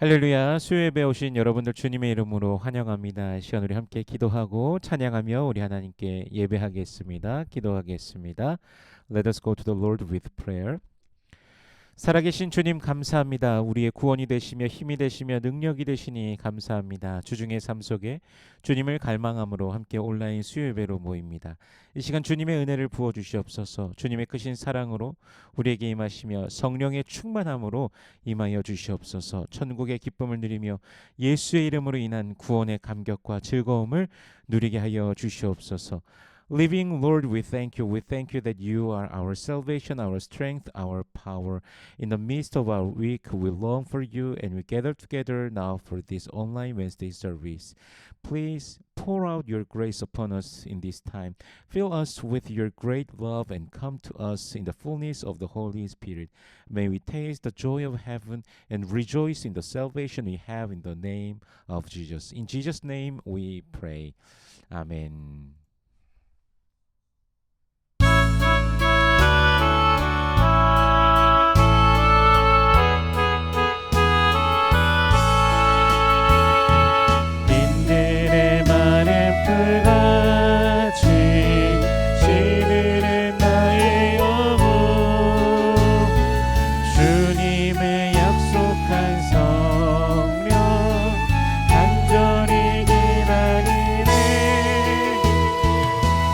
할렐루야. 수요예배 오신 여러분들 주님의 이름으로 환영합니다. 이 시간 우리 함께 기도하고 찬양하며 우리 하나님께 예배하겠습니다. 기도하겠습니다. Let us go to the Lord with prayer. 살아계신 주님 감사합니다. 우리의 구원이 되시며 힘이 되시며 능력이 되시니 감사합니다. 주중의 삶 속에 주님을 갈망함으로 함께 온라인 수요예배로 모입니다. 이 시간 주님의 은혜를 부어주시옵소서. 주님의 크신 사랑으로 우리에게 임하시며 성령의 충만함으로 임하여 주시옵소서. 천국의 기쁨을 누리며 예수의 이름으로 인한 구원의 감격과 즐거움을 누리게 하여 주시옵소서. Living Lord, we thank you. We thank you that you are our salvation, our strength, our power. In the midst of our week, we long for you and we gather together now for this online Wednesday service. Please pour out your grace upon us in this time. Fill us with your great love and come to us in the fullness of the Holy Spirit. May we taste the joy of heaven and rejoice in the salvation we have in the name of Jesus. In Jesus' name we pray. Amen. 불같이 시들은 나의 영혼 주님의 약속한 성령 간절히 기다리네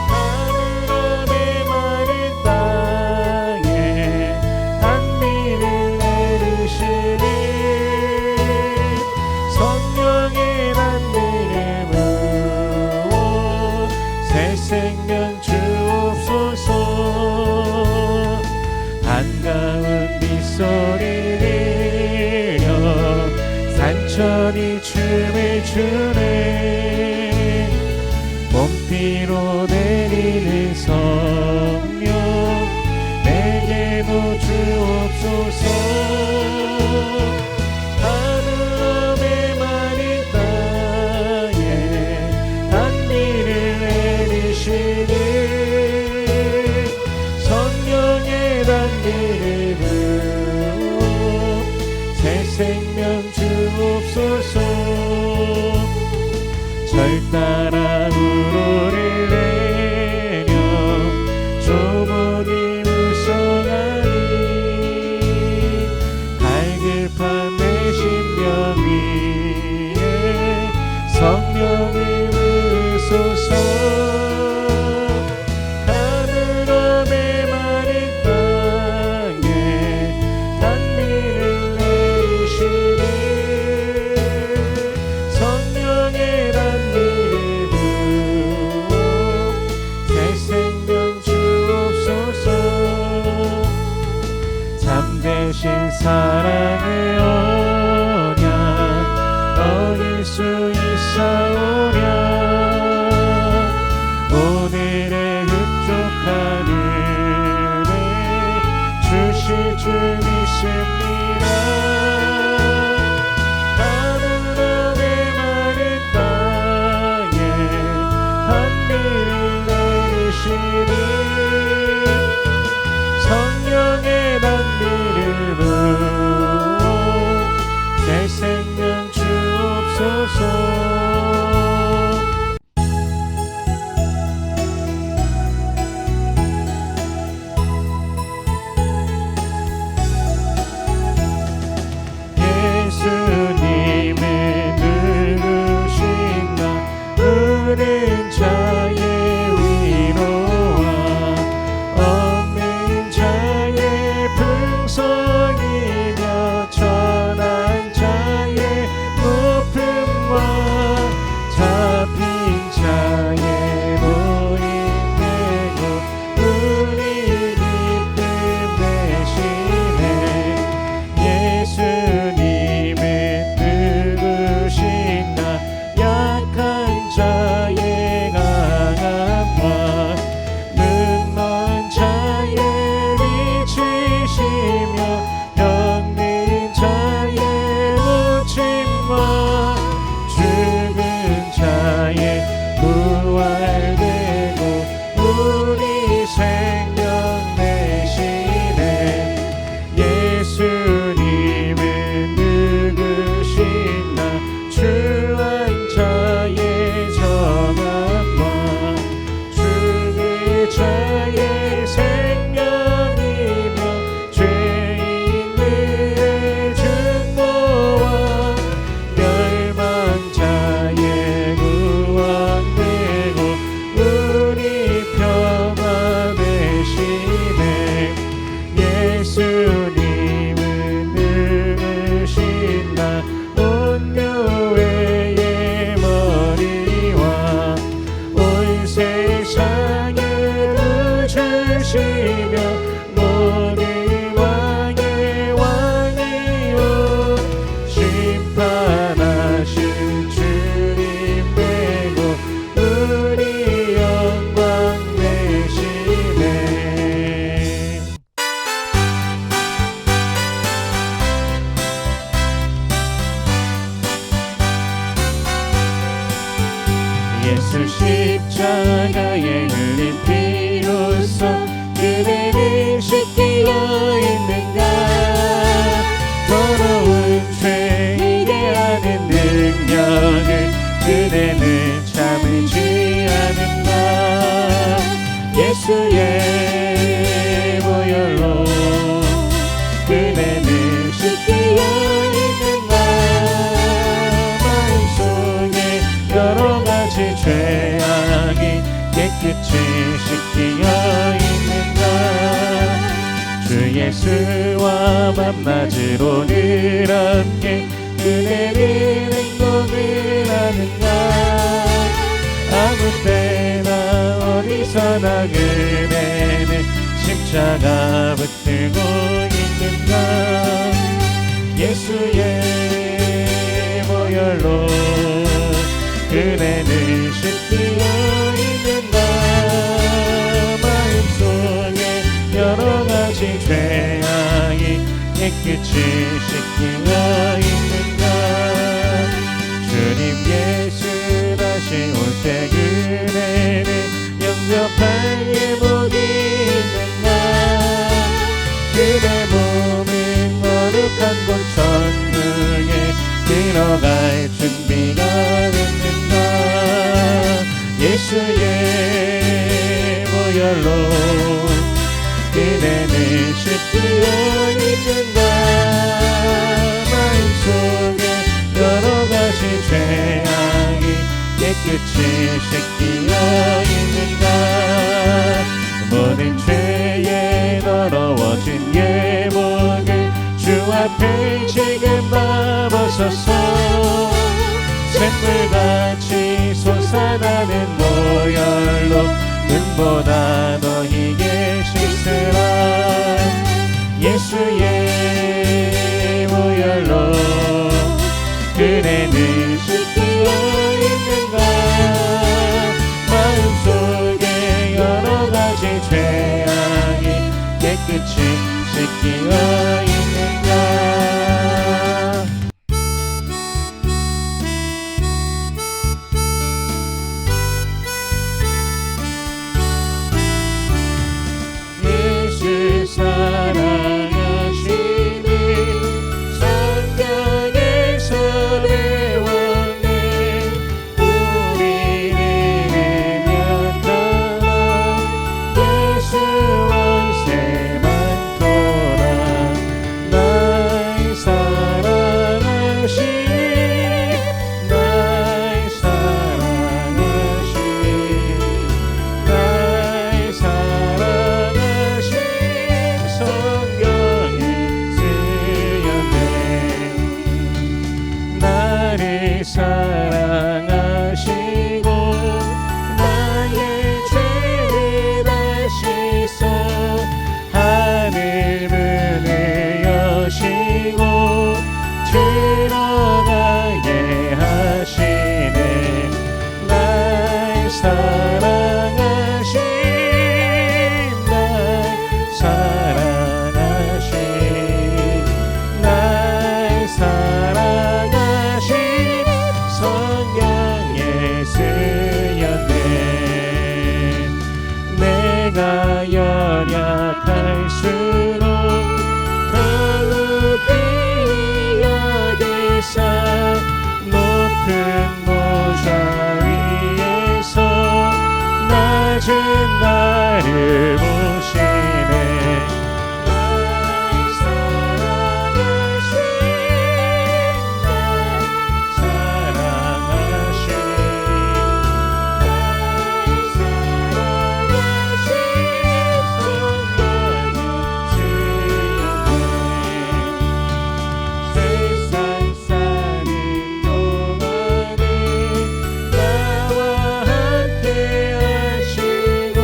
하늘의 마른 땅에 단비를 내리시니 성령의 단비를 생명 주옵소서 반가운 빗소리 들려 산천이 춤을 추네 몸피로 내리는 성령 내게도 주옵소서 하늘의 마른 땅에 단비를 내리시니 성령의 단비를 부어 새 생명 주옵소서 절 따라 우로를 내려 조목이 무성하니 갈급한 내 심령 위에 성령이 부소서 하늘의 마른 땅에 단비를 내리시니 성령의 단비를 부어 새 생명 주옵소서 참되신 사랑의 언약 얻을 수 있사오랴 오늘의 흡족한 은혜 주실 줄 믿습니다 하늘의 마른 땅에 단비를 내리시니 성령의 단비를 부어 새 생명 주옵소서 푸른 자의 위로와 없는 자의 풍성이며 천한 자의 높음과 잡힌 자의 노인되고 우리 기쁨 대신에 예수님의 뜨거우신 나 약한 자의 예수 십자가에 흘린 피로써 그대를 씻기어 있는가. 더러운 죄이게 하는 능력을 그대는 참을지 않은가. 예수의 보혈로 그대는 씻기어 있는가. 마음속에 여러가지 죄악이 깨끗이 씻기어 있는가. 주 예수와 만나지로 늘 함께 그대는 행복을 하는가. 아무 때나 어디서나 그대는 십자가 붙들고 있는가. 예수의 보혈로 그대는 씻기어 있는가. 마음속에 여러가지 죄악이 깨끗이 씻기어 있는가. 주님 예수 다시 올 때 그대를 영접할 예복이 있는가. 그대 몸은 거룩한 곳 천국에 들어갈 준비가 됐는가. 예수의 보혈로 그대는 씻기어 있는가. 마음속에 여러가지 죄악이 깨끗이 씻기어 있는가. 모든 죄에 더러워진 예복을 주 앞에 지금 다 벗어서 샘물같이 솟아나는 보혈로 눈보다 너희게 씻으라. 예수의 보혈로 그대는 씻기어 있는가. 마음속에 여러가지 죄악이 깨끗이 씻기어 있는가. 예수 사랑하시니 성경에서 배웠네. 우리는 연단한 예수 원세 많도다. 날 사랑하신 날 사랑하신 날 사랑하신 성경에 쓰였네. 나를 사랑하시고 나의 죄를 다 씻어 하늘 문을 여시고 들어가게 하시네. 날 사랑하신 날 사랑하신 날 사랑하신 성경에 쓰였네. 내가 연약할수록 더욱 여기사 높은 보좌 위에서 낮은 나를 보시네. 날 사랑하신 날 사랑하신 날 사랑하신 성경에 쓰였네. 세상 사는 동안에 나와 함께 하시고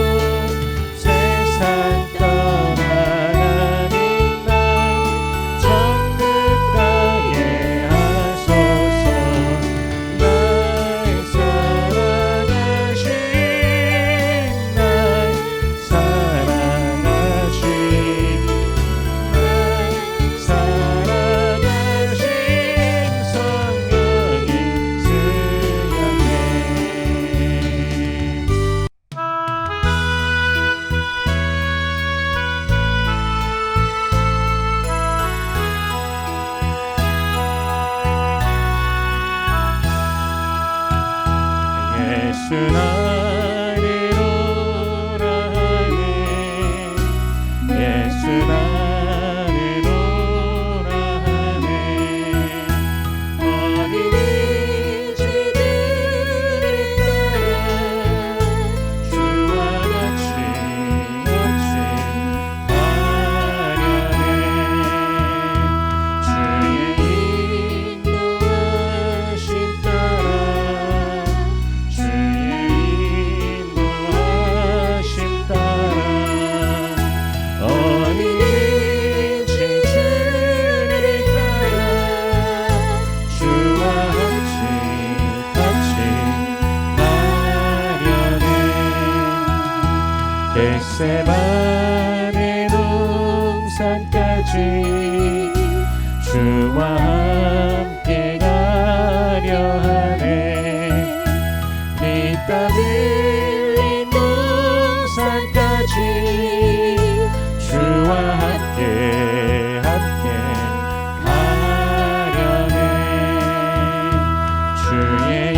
겟세마네 동산까지 주와 함께 가려 하네. 땀 흘린 동산까지 주와 함께 가려네. 주의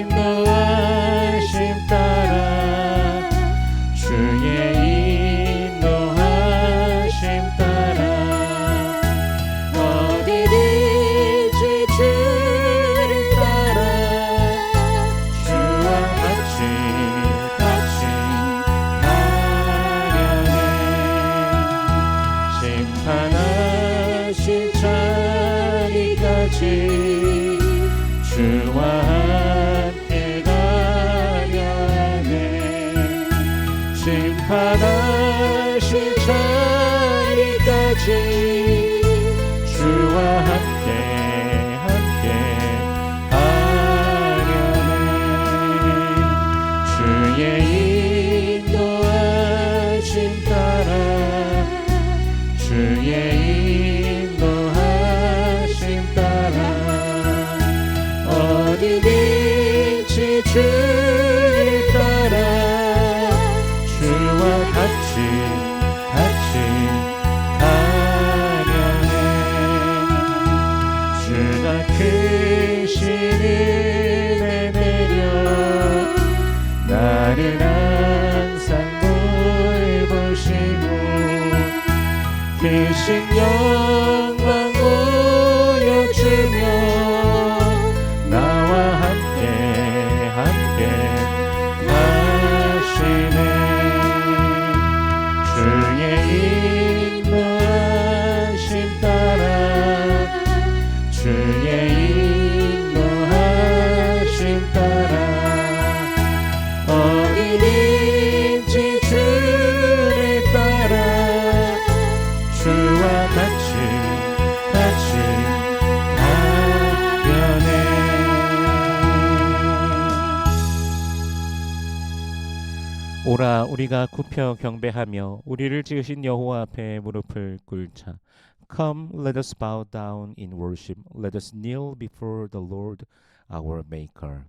인도하심 따라 주의 인도하심 따라 어디든지 주를 따라 주와 같이 가려네. 심판하신 자리까지 주와 함께 가려 하네. 심판하신 자리까지 주와 함께 가려네. 주의 인도하심 따라 주의 인도하심 따라 어디든지 주를 따라 주와 같이 가려네. 주가 크신 은혜 내려 나를 항상 돌보시고 크신 영광 보여주며 나와 함께 가시네. 주의 인도하심 따라 주의 인도하심 따라 어디든지 주를 따라 주와 같이 가려네. 오라 우리가 굽혀 경배하며 우리를 지으신 여호와 앞에 무릎을 꿇자. Come, let us bow down in worship. Let us kneel before the Lord our Maker.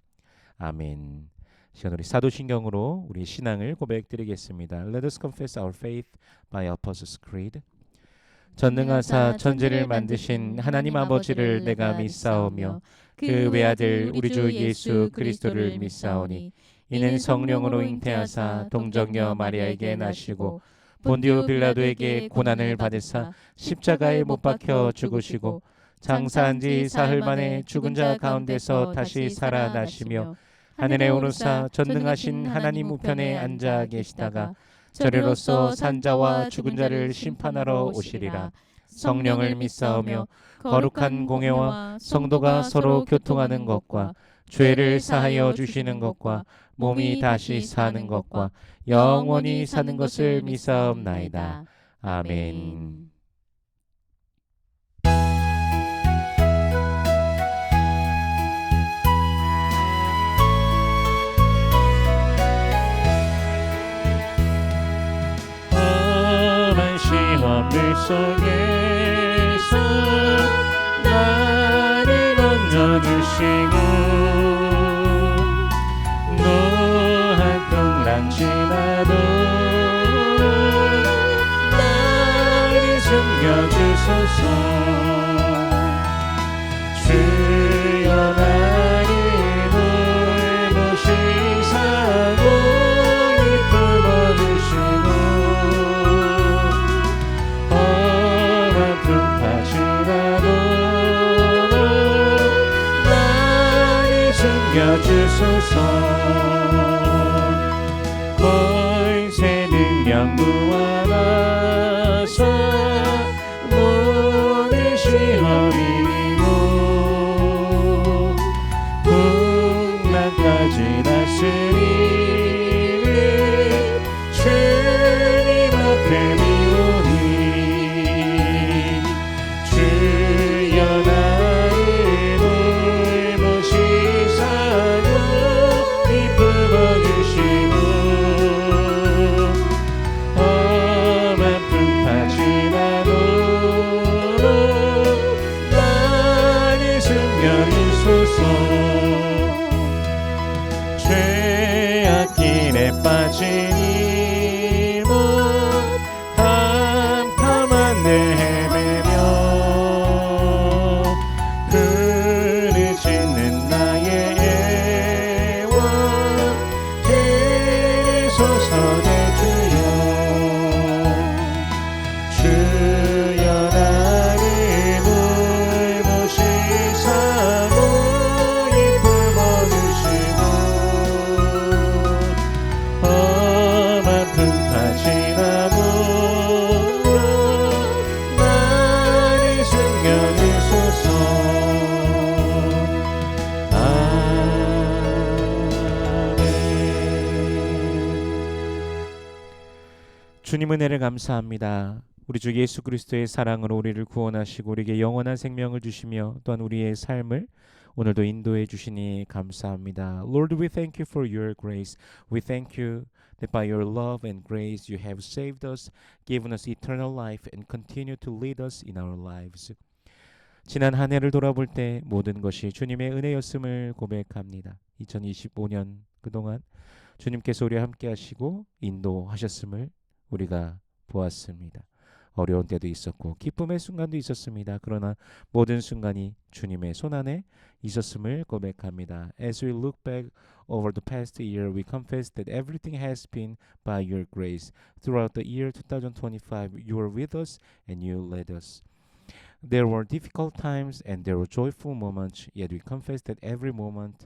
아멘. 시간 우리 사도신경으로 우리 신앙을 고백드리겠습니다. Let us confess our faith by Apostles' Creed. 전능하사 천지를 만드신 하나님 아버지를 내가 믿사오며 그 외아들 우리 주 예수 그리스도를 믿사오니 이는 성령으로 잉태하사 동정녀 마리아에게 나시고 본디오 빌라도에게 고난을 받으사 십자가에 못 박혀 죽으시고 장사한 지 사흘 만에 죽은 자 가운데서 다시 살아나시며 하늘에 오르사 전능하신 하나님 우편에 앉아 계시다가 저리로서 산자와 죽은 자를 심판하러 오시리라. 성령을 믿사오며 거룩한 공회와 성도가 서로 교통하는 것과 죄를 사하여 주시는 것과 몸이 다시 사는 것과 영원히 사는 것을 믿사옵나이다. 아멘. 늘 속에서 나를 얹어주시고 노한 풍랑 지나도 나를 숨겨주소서. 주여 나를 돌보시사 고이 품어주시고 주소서. 권세 능력 무한하사 모든 시험이고 풍랑까지 다스리는 주님 앞에 미오니 주여 나를 돌보시사 주소서. 죄악길에 빠진 이몸 캄캄한 내 헤매며 그를 짓는 나의 애원 들으소서 내 주여. 주여 나를 물부시사 모이 품어주시고 험한 나무로 나를 숨겨주소서. 아멘. 주님 은혜를 감사합니다. 우리 주 예수 그리스도의 사랑으로 우리를 구원하시고 우리에게 영원한 생명을 주시며 또한 우리의 삶을 오늘도 인도해 주시니 감사합니다. Lord, we thank you for your grace. We thank you that by your love and grace you have saved us, given us eternal life, and continue to lead us in our lives. 지난 한 해를 돌아볼 때 모든 것이 주님의 은혜였음을 고백합니다. 2025년 그동안 주님께서 우리와 함께 하시고 인도하셨음을 우리가 보았습니다. 어려운 때도 있었고 기쁨의 순간도 있었습니다. 그러나 모든 순간이 주님의 손안에 있었음을 고백합니다. As we look back over the past year, we confess that everything has been by your grace. Throughout the year 2025, you were with us and you led us. There were difficult times and there were joyful moments, yet we confess that every moment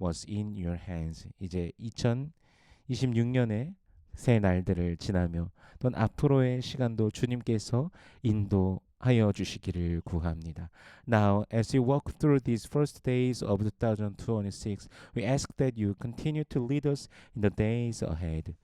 was in your hands. 이제 2026년의 새 날들을 지나며 또는 앞으로의 시간도 주님께서 인도하여 주시기를 구합니다. Now, as we walk through these first days of 2026, we ask that you continue to lead us in the days ahead.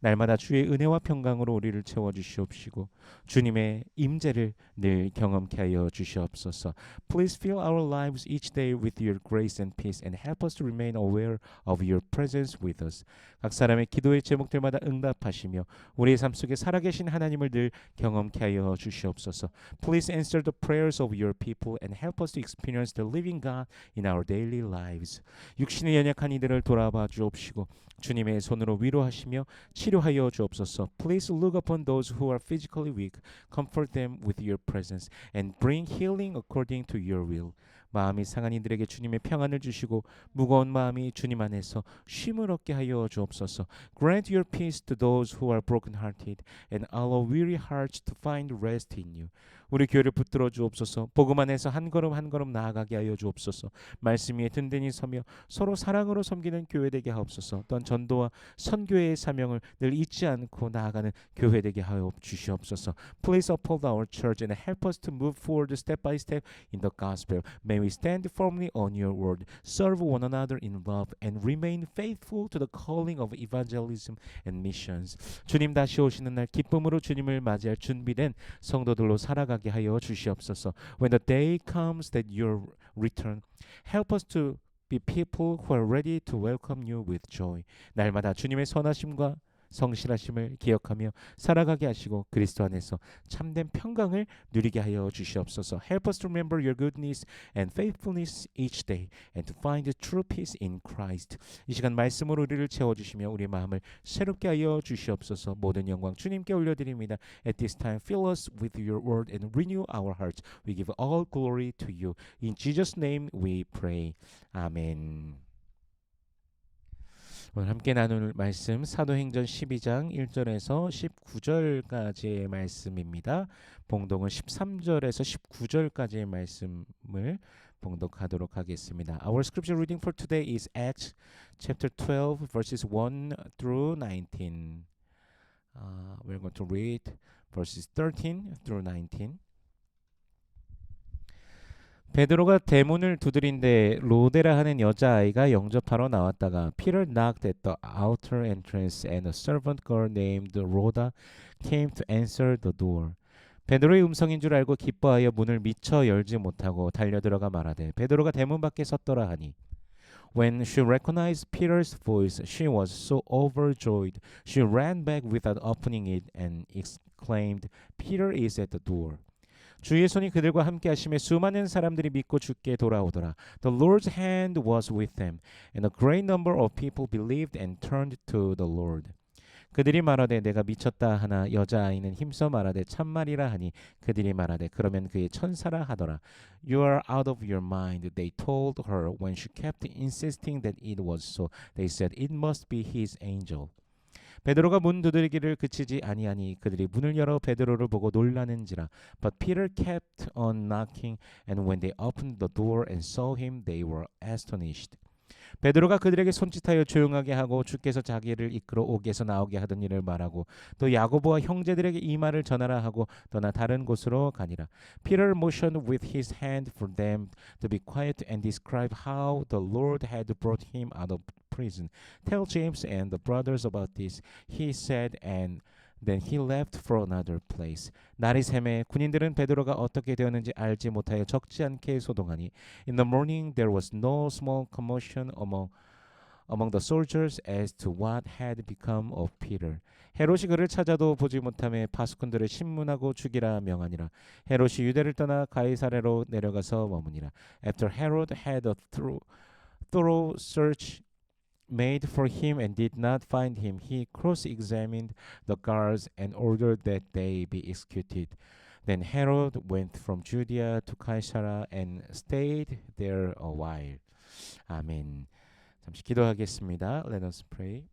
날마다 주의 은혜와 평강으로 우리를 채워주시옵시고 주님의 임재를 늘 경험케 하여 주시옵소서. Please fill our lives each day with your grace and peace and help us to remain aware of your presence with us. 각 사람의 기도의 제목들마다 응답하시며 우리의 삶 속에 살아계신 하나님을 늘 경험케 하여 주시옵소서. Please answer the prayers of your people and help us to experience the living God in our daily lives. 육신의 연약한 이들을 돌아봐 주옵시고 주님의 손으로 위로하시며 치료하여 주옵소서. Please look upon those who are physically weak, comfort them with your presence, and bring healing according to your will. 마음이 상한 이들에게 주님의 평안을 주시고 무거운 마음이 주님 안에서 쉼을 얻게 하여 주옵소서. Grant your peace to those who are broken-hearted, and allow weary hearts to find rest in you. 우리 교회를 붙들어 주옵소서. 복음 안에서 한 걸음 한 걸음 나아가게 하여 주옵소서. 말씀 위에 든든히 서며 서로 사랑으로 섬기는 교회 되게 하옵소서. 또한 전도와 선교의 사명을 늘 잊지 않고 나아가는 교회 되게 하여 주시옵소서. Please uphold our church and help us to move forward step by step in the gospel. May we stand firmly on your word, serve one another in love, and remain faithful to the calling of evangelism and missions. 주님 다시 오시는 날 기쁨으로 주님을 맞이할 준비된 성도들로 살아가게 하여 주시옵소서. When the day comes that you return, help us to be people who are ready to welcome you with joy. 날마다 주님의 선하심과 성실하심을 기억하며 살아가게 하시고 그리스도 안에서 참된 평강을 누리게 하여 주시옵소서. Help us to remember your goodness and faithfulness each day and to find the true peace in Christ. 이 시간 말씀으로 우리를 채워주시며 우리의 마음을 새롭게 하여 주시옵소서. 모든 영광 주님께 올려드립니다. At this time, fill us with your word and renew our hearts. We give all glory to you. In Jesus' name we pray. 아멘. 오늘 함께 나눌 말씀 사도행전 12장 1절에서 19절까지의 말씀입니다. 봉독은 13절에서 19절까지의 말씀을 봉독하도록 하겠습니다. Our scripture reading for today is Acts chapter 12 verses 1 through 19. We're going to read verses 13 through 19. 베드로가 대문을 두드린데 로데라 하는 여자아이가 영접하러 나왔다가 Peter knocked at the outer entrance and a servant girl named Rhoda came to answer the door. 베드로의 음성인 줄 알고 기뻐하여 문을 미처 열지 못하고 달려들어가 말하되 베드로가 대문 밖에 섰더라 하니 When she recognized Peter's voice, she was so overjoyed. She ran back without opening it and exclaimed, Peter is at the door. 주의 손이 그들과 함께 하심에 수많은 사람들이 믿고 주께 돌아오더라. The Lord's hand was with them, and a great number of people believed and turned to the Lord. 그들이 말하되 내가 미쳤다 하나 여자아이는 힘써 말하되 참말이라 하니 그들이 말하되 그러면 그의 천사라 하더라. You are out of your mind, they told her when she kept insisting that it was so. They said it must be his angel. 베드로가 문 두드리기를 그치지 아니하니 그들이 문을 열어 베드로를 보고 놀라는지라. But Peter kept on knocking, and when they opened the door and saw him, they were astonished. 베드로가 그들에게 손짓하여 조용하게 하고 주께서 자기를 이끌어 옥에서 나오게 하던 일을 말하고 또 야고보와 형제들에게 이 말을 전하라 하고 떠나 다른 곳으로 가니라. Peter motioned with his hand for them to be quiet and described how the Lord had brought him out of prison. Tell James and the brothers about this, he said, and then he left for another place. 날이 새매 군인들은 베드로가 어떻게 되었는지 알지 못하여 적지 않게 소동하니 In the morning there was no small commotion among the soldiers as to what had become of Peter. 헤롯이 그를 찾아도 보지 못하며 파수꾼들을 신문하고 죽이라 명하니라. 헤롯이 유대를 떠나 가이사랴로 내려가서 머무니라. After Herod had a thorough search made for him and did not find him, he cross-examined the guards and ordered that they be executed. Then Herod went from Judea to Caesarea and stayed there a while. 아멘. 잠시 기도하겠습니다. Let us pray.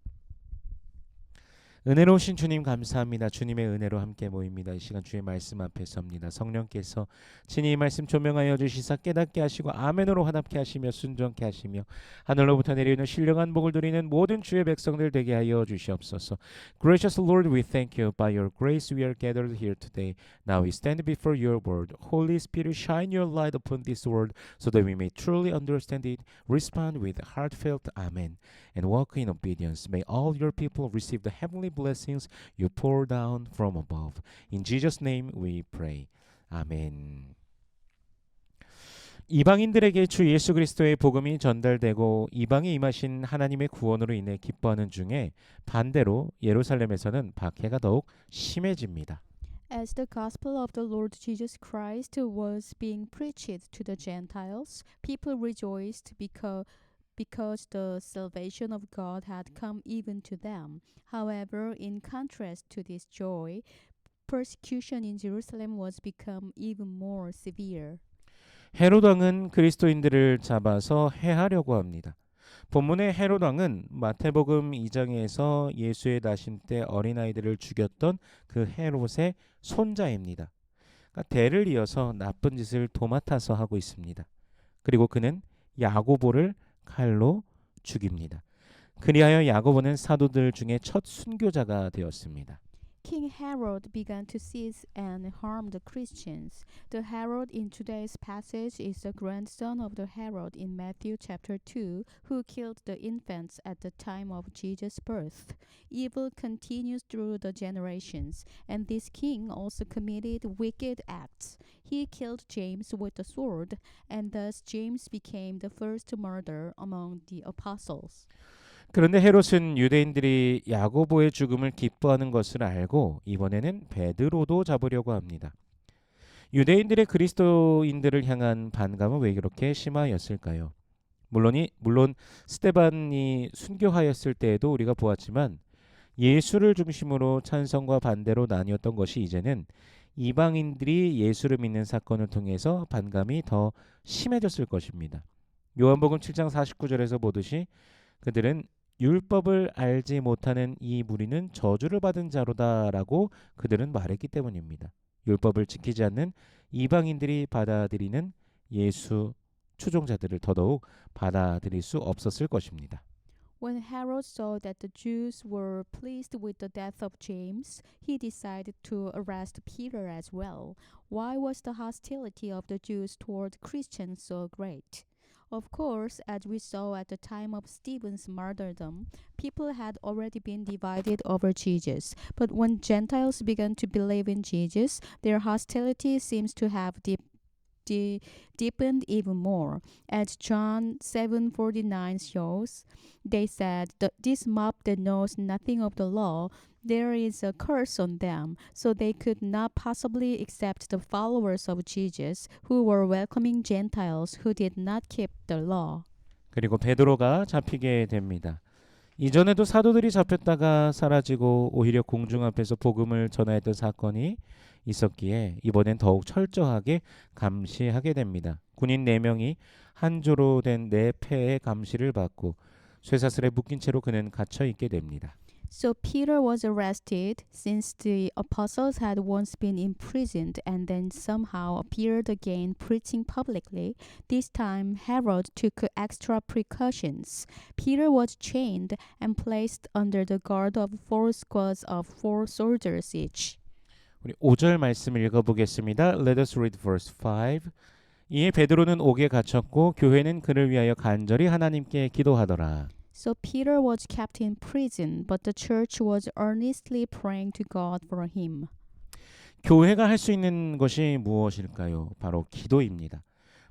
은혜로우신 주님 감사합니다. 주님의 은혜로 함께 모입니다. 이 시간 주의 말씀 앞에 섭니다. 성령께서 친히 이 말씀 조명하여 주시사 깨닫게 하시고 아멘으로 화답게 하시며 순종케 하시며 하늘로부터 내리는 신령한 복을 누리는 모든 주의 백성들 되게 하여 주시옵소서. Gracious Lord, we thank you. By your grace we are gathered here today. Now we stand before your word. Holy Spirit, shine your light upon this word so that we may truly understand it, respond with heartfelt amen, and walk in obedience. May all your people receive the heavenly blessings you pour down from above. In Jesus' name we pray. 아멘. 이방인들에게 주 예수 그리스도의 복음이 전달되고 이방에 임하신 하나님의 구원으로 인해 기뻐하는 중에 반대로 예루살렘에서는 박해가 더욱 심해집니다. As the gospel of the Lord Jesus Christ was being preached to the Gentiles, people rejoiced because the salvation of God had come even to them. However, in contrast to this joy, persecution in Jerusalem was become even more severe. 헤롯 왕은 그리스도인들을 잡아서 해하려고 합니다. 본문의 헤롯 왕은 마태복음 2장에서 예수의 나심 때 어린아이들을 죽였던 그 헤롯의 손자입니다. 그러니까 대를 이어서 나쁜 짓을 도맡아서 하고 있습니다. 그리고 그는 야고보를 칼로 죽입니다. 그리하여 야고보는 사도들 중에 첫 순교자가 되었습니다. King Herod began to seize and harm the Christians. The Herod in today's passage is the grandson of the Herod in Matthew chapter 2, who killed the infants at the time of Jesus' birth. Evil continues through the generations, and this king also committed wicked acts. He killed James with a sword, and thus James became the first martyr among the apostles. 그런데 헤롯은 유대인들이 야고보의 죽음을 기뻐하는 것을 알고 이번에는 베드로도 잡으려고 합니다. 유대인들의 그리스도인들을 향한 반감은 왜 그렇게 심하였을까요? 물론 스데반이 순교하였을 때에도 우리가 보았지만 예수를 중심으로 찬성과 반대로 나뉘었던 것이 이제는 이방인들이 예수를 믿는 사건을 통해서 반감이 더 심해졌을 것입니다. 요한복음 7장 49절에서 보듯이 그들은 율법을 알지 못하는 이 무리는 저주를 받은 자로다라고 그들은 말했기 때문입니다. 율법을 지키지 않는 이방인들이 받아들이는 예수 추종자들을 더더욱 받아들일 수 없었을 것입니다. When Herod saw that the Jews were pleased with the death of James, he decided to arrest Peter as well. Why was the hostility of the Jews toward Christians so great? Of course, as we saw at the time of Stephen's martyrdom, people had already been divided over Jesus. But when Gentiles began to believe in Jesus, their hostility seems to have deepened even more. As John 7:49 shows, they said that this mob that knows nothing of the law There is a curse on them, so they could not possibly accept the followers of Jesus who were welcoming Gentiles who did not keep the law. 그리고 베드로가 잡히게 됩니다. 이전에도 사도들이 잡혔다가 사라지고 오히려 공중 앞에서 복음을 전하였던 사건이 있었기에 이번엔 더욱 철저하게 감시하게 됩니다. 군인 4명이 한 조로 된 4패의 감시를 받고 쇠사슬에 묶인 채로 그는 갇혀 있게 됩니다. So Peter was arrested since the apostles had once been imprisoned and then somehow appeared again preaching publicly. This time Herod took extra precautions. Peter was chained and placed under the guard of 4 squads of 4 soldiers each. 우리 5절 말씀을 읽어보겠습니다. Let us read verse 5. 이에 베드로는 옥에 갇혔고 교회는 그를 위하여 간절히 하나님께 기도하더라. So Peter was kept in prison, but the church was earnestly praying to God for him. 교회가 할 수 있는 것이 무엇일까요? 바로 기도입니다.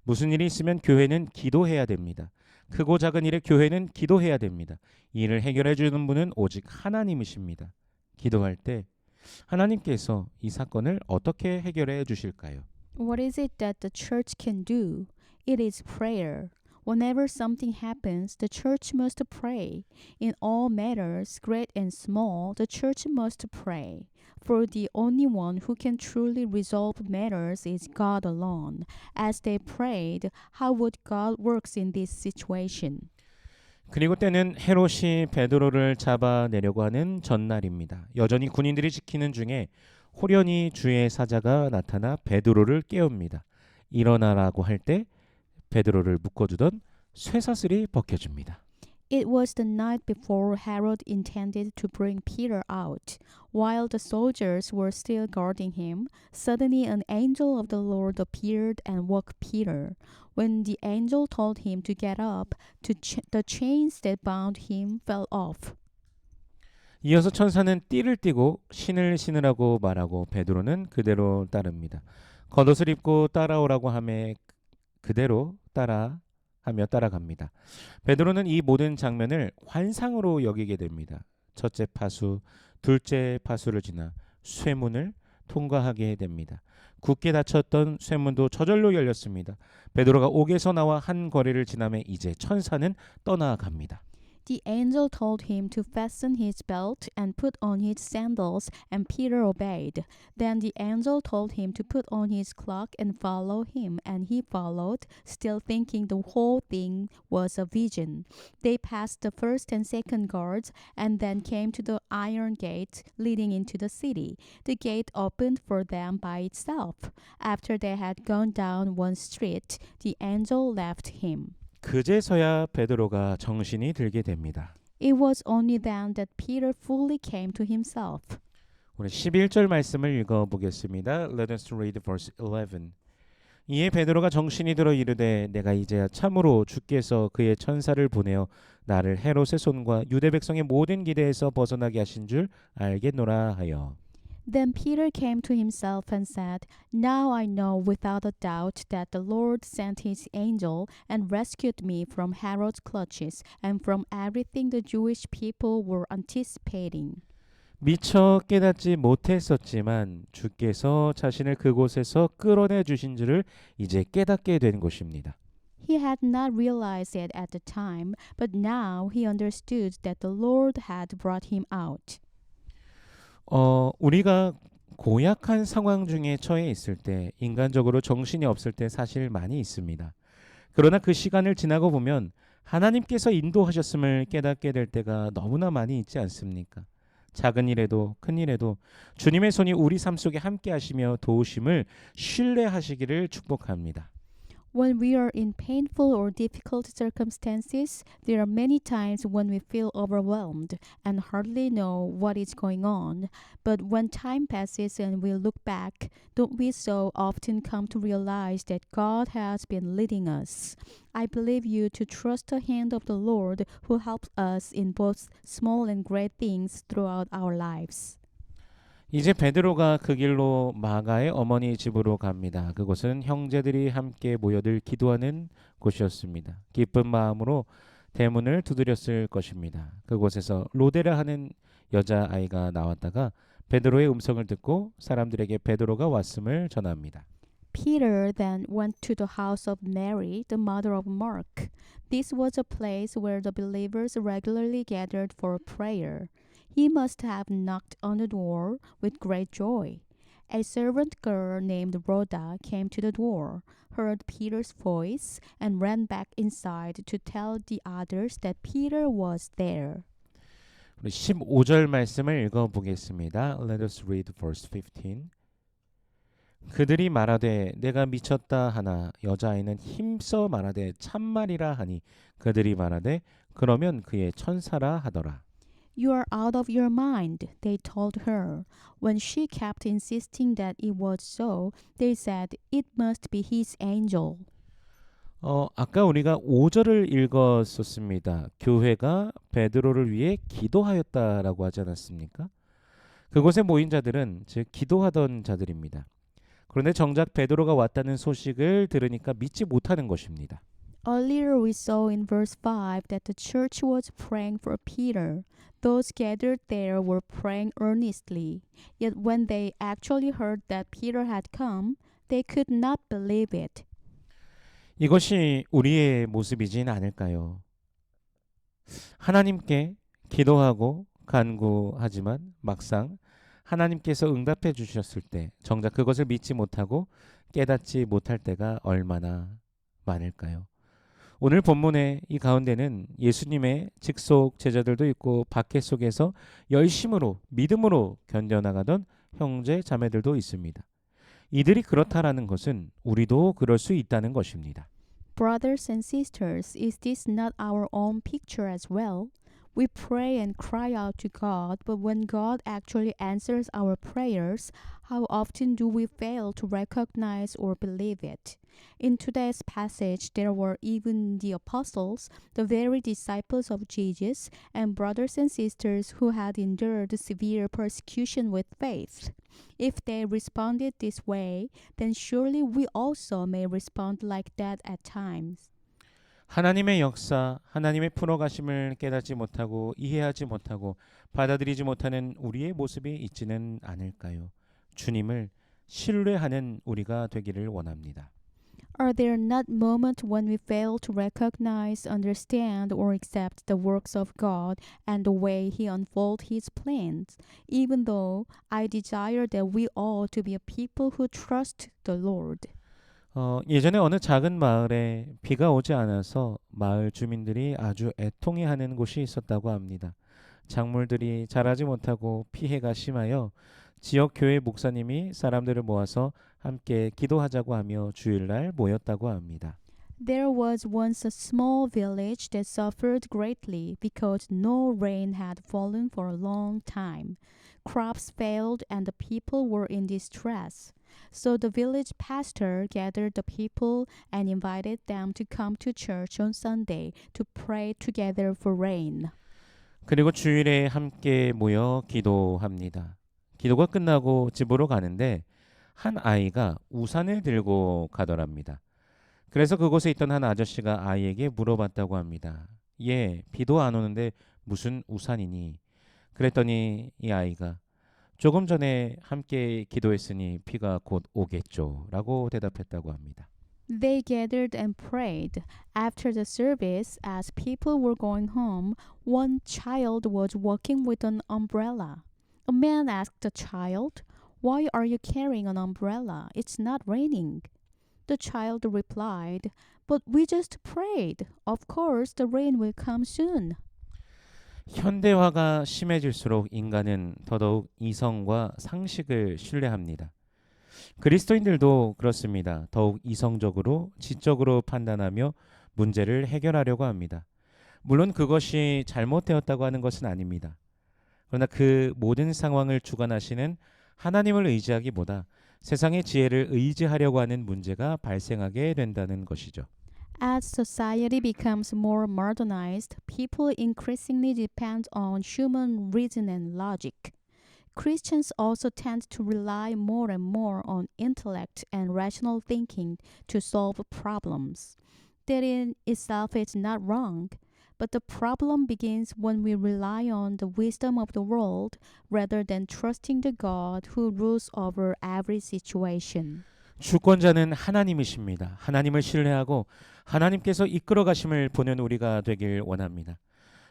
무슨 일이 있으면 교회는 기도해야 됩니다. 크고 작은 일에 교회는 기도해야 됩니다. 이 일을 해결해 주는 분은 오직 하나님이십니다. 기도할 때 하나님께서 이 사건을 어떻게 해결해 주실까요? What is it that the church can do? It is prayer. Whenever something happens, the church must pray. In all matters, great and small, the church must pray. For the only one who can truly resolve matters is God alone. As they prayed, how would God works in this situation? 그리고 때는 헤롯이 베드로를 잡아내려고 하는 전날입니다. 여전히 군인들이 지키는 중에 호련히 주의 사자가 나타나 베드로를 깨웁니다. 일어나라고 할 때 베드로를 묶어주던 쇠사슬이 벗겨집니다. It was the night before Herod intended to bring Peter out. While the soldiers were still guarding him, suddenly an angel of the Lord appeared and woke Peter. When the angel told him to get up, the chains that bound him fell off. 이어서 천사는 띠를 띠고 신을 신으라고 말하고 베드로는 그대로 따릅니다. 겉옷을 입고 따라오라고 하매 그대로 따라하며 따라갑니다. 베드로는 이 모든 장면을 환상으로 여기게 됩니다. 첫째 파수, 둘째 파수를 지나 쇠문을 통과하게 됩니다. 굳게 닫혔던 쇠문도 저절로 열렸습니다. 베드로가 옥에서 나와 한 거리를 지나며 이제 천사는 떠나갑니다. The angel told him to fasten his belt and put on his sandals, and Peter obeyed. Then the angel told him to put on his cloak and follow him, and he followed, still thinking the whole thing was a vision. They passed the first and second guards, and then came to the iron gate leading into the city. The gate opened for them by itself. After they had gone down one street, the angel left him. 그제서야 베드로가 정신이 들게 됩니다. It was only then that Peter fully came to himself. 우리 11절 말씀을 읽어보겠습니다. Let us read verse 11. 이에 베드로가 정신이 들어 이르되 내가 이제야 참으로 주께서 그의 천사를 보내어 나를 헤롯의 손과 유대 백성의 모든 기대에서 벗어나게 하신 줄 알겠노라 하여. Then Peter came to himself and said, Now I know without a doubt that the Lord sent his angel and rescued me from Herod's clutches and from everything the Jewish people were anticipating. 미처 깨닫지 못했었지만 주께서 자신을 그곳에서 끌어내 주신 줄을 이제 깨닫게 된 것입니다. He had not realized it at the time, but now he understood that the Lord had brought him out. 우리가 고약한 상황 중에 처해 있을 때 인간적으로 정신이 없을 때 사실 많이 있습니다. 그러나 그 시간을 지나고 보면 하나님께서 인도하셨음을 깨닫게 될 때가 너무나 많이 있지 않습니까? 작은 일에도 큰 일에도 주님의 손이 우리 삶 속에 함께 하시며 도우심을 신뢰하시기를 축복합니다. When we are in painful or difficult circumstances, there are many times when we feel overwhelmed and hardly know what is going on. But when time passes and we look back, don't we so often come to realize that God has been leading us? I believe you to trust the hand of the Lord who helps us in both small and great things throughout our lives. 이제 베드로가 그 길로 마가의 어머니 집으로 갑니다. 그곳은 형제들이 함께 모여들 기도하는 곳이었습니다. 기쁜 마음으로 대문을 두드렸을 것입니다. 그곳에서 로데라 하는 여자아이가 나왔다가 베드로의 음성을 듣고 사람들에게 베드로가 왔음을 전합니다. Peter then went to the house of Mary, the mother of Mark. This was a place where the believers regularly gathered for prayer. He must have knocked on the door with great joy. A servant girl named Rhoda came to the door, heard Peter's voice, and ran back inside to tell the others that Peter was there. 우리 15절 말씀을 읽어보겠습니다. Let us read verse 15. 그들이 말하되 내가 미쳤다 하나 여자아이는 힘써 말하되 참말이라 하니 그들이 말하되 그러면 그의 천사라 하더라. You are out of your mind, they told her. When she kept insisting that it was so, they said it must be his angel. 아까 우리가 5절을 읽었었습니다. 교회가 베드로를 위해 기도하였다라고 하지 않았습니까? 그곳에 모인 자들은 즉 기도하던 자들입니다. 그런데 정작 베드로가 왔다는 소식을 들으니까 믿지 못하는 것입니다. Earlier we saw in verse 5 that the church was praying for Peter. Those gathered there were praying earnestly. Yet when they actually heard that Peter had come, they could not believe it. 이것이 우리의 모습이진 않을까요? 하나님께 기도하고 간구하지만 막상 하나님께서 응답해 주셨을 때 정작 그것을 믿지 못하고 깨닫지 못할 때가 얼마나 많을까요? 오늘 본문의 이 가운데는 예수님의 직속 제자들도 있고 박해 속에서 열심으로 믿음으로 견뎌나가던 형제 자매들도 있습니다. 이들이 그렇다라는 것은 우리도 그럴 수 있다는 것입니다. Brothers and sisters, is this not our own picture as well? We pray and cry out to God, but when God actually answers our prayers, how often do we fail to recognize or believe it? In today's passage, there were even the apostles, the very disciples of Jesus, and brothers and sisters who had endured severe persecution with faith. If they responded this way, then surely we also may respond like that at times. 하나님의 역사, 하나님의 풀어가심을 깨닫지 못하고 이해하지 못하고 받아들이지 못하는 우리의 모습이 있지는 않을까요? 주님을 신뢰하는 우리가 되기를 원합니다. Are there not moments when we fail to recognize, understand, or accept the works of God and the way He unfolds His plans? Even though I desire that we all to be a people who trust the Lord. 예전에 어느 작은 마을에 비가 오지 않아서 마을 주민들이 아주 애통해하는 곳이 있었다고 합니다. 작물들이 자라지 못하고 피해가 심하여 지역 교회 목사님이 사람들을 모아서 함께 기도하자고 하며 주일날 모였다고 합니다. There was once a small village that suffered greatly because no rain had fallen for a long time. Crops failed and the people were in distress. So the village pastor gathered the people and invited them to come to church on Sunday to pray together for rain. 그리고 주일에 함께 모여 기도합니다. 기도가 끝나고 집으로 가는데 한 아이가 우산을 들고 가더랍니다. 그래서 그곳에 있던 한 아저씨가 아이에게 물어봤다고 합니다. 예, 비도 안 오는데 무슨 우산이니? 그랬더니 이 아이가 조금 전에 함께 기도했으니 비가 곧 오겠죠 라고 대답했다고 합니다. They gathered and prayed. After the service, as people were going home, one child was walking with an umbrella. A man asked the child, "Why are you carrying an umbrella? It's not raining." The child replied, "But we just prayed. Of course, the rain will come soon." 현대화가 심해질수록 인간은 더더욱 이성과 상식을 신뢰합니다. 그리스도인들도 그렇습니다. 더욱 이성적으로 지적으로 판단하며 문제를 해결하려고 합니다. 물론 그것이 잘못되었다고 하는 것은 아닙니다. 그러나 그 모든 상황을 주관하시는 하나님을 의지하기보다 세상의 지혜를 의지하려고 하는 문제가 발생하게 된다는 것이죠. As society becomes more modernized, people increasingly depend on human reason and logic. Christians also tend to rely more and more on intellect and rational thinking to solve problems. That in itself is not wrong, But the problem begins when we rely on the wisdom of the world rather than trusting the God who rules over every situation. 주권자는 하나님이십니다. 하나님을 신뢰하고 하나님께서 이끌어 가심을 보는 우리가 되길 원합니다.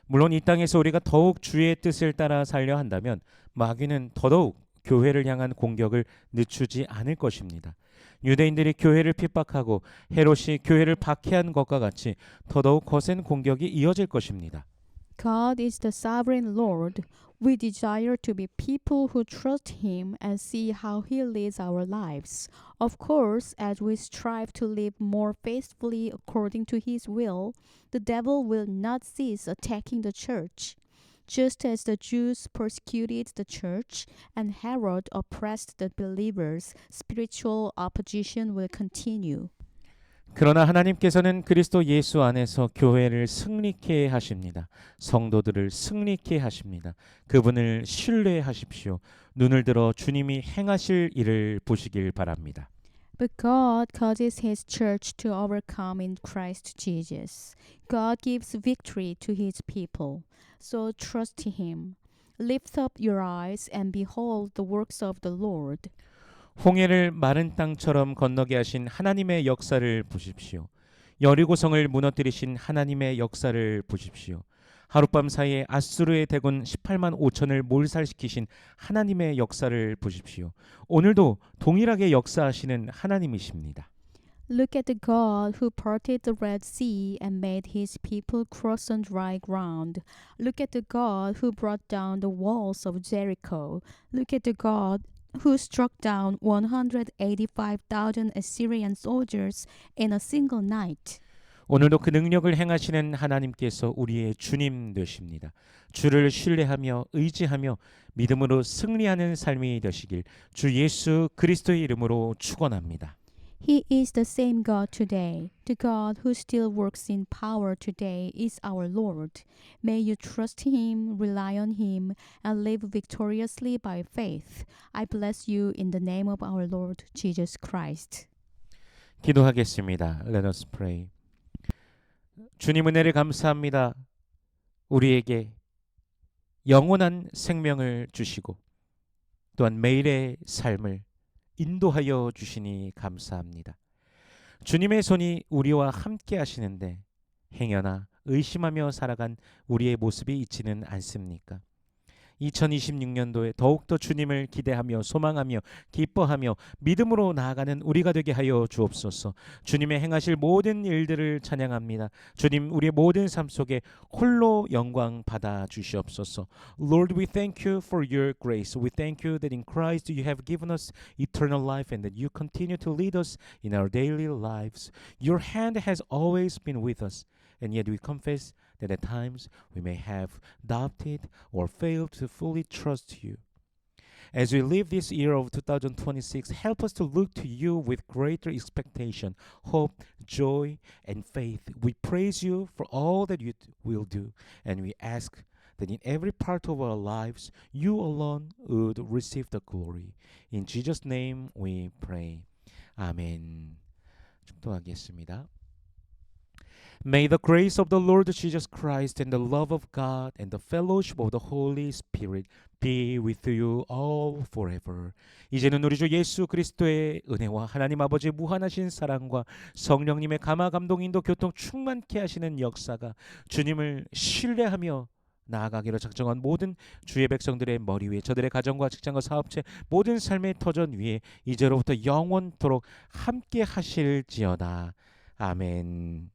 물론 이 땅에서 우리가 더욱 주의 뜻을 따라 살려 한다면 마귀는 더더욱 교회를 향한 공격을 늦추지 않을 것입니다. 유대인들이 교회를 핍박하고 헤롯이 교회를 박해한 것과 같이 더더욱 거센 공격이 이어질 것입니다. God is the sovereign Lord. We desire to be people who trust Him and see how He leads our lives. Of course, as we strive to live more faithfully according to His will, the devil will not cease attacking the church. Just as the Jews persecuted the church and Herod oppressed the believers, spiritual opposition will continue. 그러나 하나님께서는 그리스도 예수 안에서 교회를 승리케 하십니다. 성도들을 승리케 하십니다. 그분을 신뢰하십시오. 눈을 들어 주님이 행하실 일을 보시길 바랍니다. But God causes His church to overcome in Christ Jesus. God gives victory to His people. So trust Him. Lift up your eyes and behold the works of the Lord. 홍해를 마른 땅처럼 건너게 하신 하나님의 역사를 보십시오. 여리고성을 무너뜨리신 하나님의 역사를 보십시오. 하룻밤 사이에 아수르의 대군 18만 5천을 몰살시키신 하나님의 역사를 보십시오. 오늘도 동일하게 역사하시는 하나님이십니다. Look at the God who parted the Red Sea and made His people cross on dry ground. Look at the God who brought down the walls of Jericho. Look at the God who struck down 185,000 Assyrian soldiers in a single night. 오늘도 그 능력을 행하시는 하나님께서 우리의 주님 되십니다. 주를 신뢰하며 의지하며 믿음으로 승리하는 삶이 되시길 주 예수 그리스도의 이름으로 축원합니다. He is the same God today. The God who still works in power today is our Lord. May you trust Him, rely on Him, and live victoriously by faith. I bless you in the name of our Lord Jesus Christ. 기도하겠습니다. Let us pray. 주님 은혜를 감사합니다. 우리에게 영원한 생명을 주시고 또한 매일의 삶을 인도하여 주시니 감사합니다. 주님의 손이 우리와 함께 하시는데 행여나 의심하며 살아간 우리의 모습이 있지는 않습니까? 2026년도에 더욱더 주님을 기대하며 소망하며 기뻐하며 믿음으로 나아가는 우리가 되게 하여 주옵소서. 주님의 행하실 모든 일들을 찬양합니다. 주님 우리의 모든 삶 속에 홀로 영광 받아 주시옵소서. Lord, we thank you for your grace. We thank you that in Christ you have given us eternal life and that you continue to lead us in our daily lives. Your hand has always been with us. And yet we confess that at times we may have doubted or failed to fully trust you. As we live this year of 2026, help us to look to you with greater expectation, hope, joy, and faith. We praise you for all that you will do, and we ask that in every part of our lives, you alone would receive the glory. In Jesus' name we pray. 아멘. 축도하겠습니다. May the grace of the Lord Jesus Christ and the love of God and the fellowship of the Holy Spirit be with you all forever. 이제는 우리 주 예수 그리스도의 은혜와 하나님 아버지의 무한하신 사랑과 성령님의 감화 감동 인도 교통 충만케 하시는 역사가 주님을 신뢰하며 나아가기로 작정한 모든 주의 백성들의 머리 위에 저들의 가정과 직장과 사업체 모든 삶의 터전 위에 이제로부터 영원토록 함께 하실지어다. 아멘.